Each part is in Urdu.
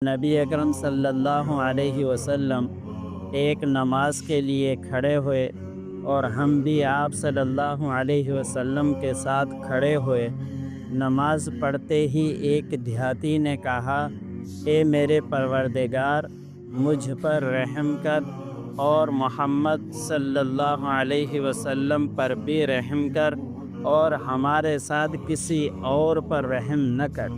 نبی اکرم صلی اللہ علیہ وسلم ایک نماز کے لیے کھڑے ہوئے اور ہم بھی آپ صلی اللہ علیہ وسلم کے ساتھ کھڑے ہوئے۔ نماز پڑھتے ہی ایک دیہاتی نے کہا، اے میرے پروردگار، مجھ پر رحم کر اور محمد صلی اللہ علیہ وسلم پر بھی رحم کر اور ہمارے ساتھ کسی اور پر رحم نہ کر۔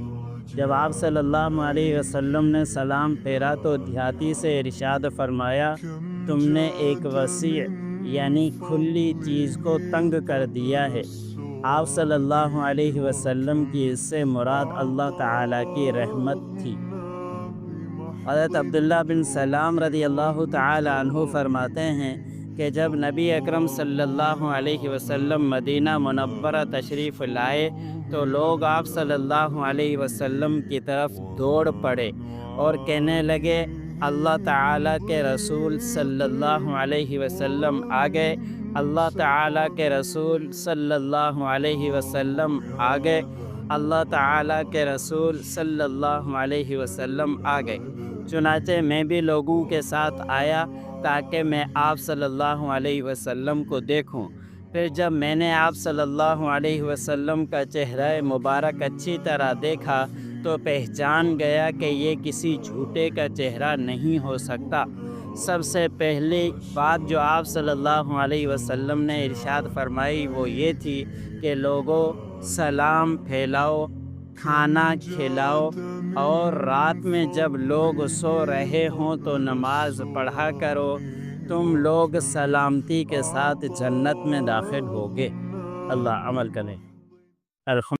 جب آپ صلی اللہ علیہ وسلم نے سلام پھیرا تو دیہاتی سے ارشاد فرمایا، تم نے ایک وسیع یعنی کھلی چیز کو تنگ کر دیا ہے۔ آپ صلی اللہ علیہ وسلم کی اس سے مراد اللہ تعالیٰ کی رحمت تھی۔ حضرت عبداللہ بن سلام رضی اللہ تعالیٰ عنہ فرماتے ہیں کہ جب نبی اکرم صلی اللہ علیہ وسلم مدینہ منورہ تشریف لائے تو لوگ آپ صلی اللہ علیہ وسلم کی طرف دوڑ پڑے اور کہنے لگے، اللہ تعالیٰ کے رسول صلی اللہ علیہ وسلم آ گئے، اللہ تعالیٰ کے رسول صلی اللہ علیہ وسلم آ گئے، اللہ تعالیٰ کے رسول صلی اللہ علیہ وسلم آ گئے۔ چنانچہ میں بھی لوگوں کے ساتھ آیا تاکہ میں آپ صلی اللہ علیہ وسلم کو دیکھوں۔ پھر جب میں نے آپ صلی اللہ علیہ وسلم کا چہرہ مبارک اچھی طرح دیکھا تو پہچان گیا کہ یہ کسی جھوٹے کا چہرہ نہیں ہو سکتا۔ سب سے پہلی بات جو آپ صلی اللہ علیہ وسلم نے ارشاد فرمائی وہ یہ تھی کہ لوگوں، سلام پھیلاؤ، کھانا کھلاؤ اور رات میں جب لوگ سو رہے ہوں تو نماز پڑھا کرو، تم لوگ سلامتی کے ساتھ جنت میں داخل ہوگے۔ اللہ عمل کریں۔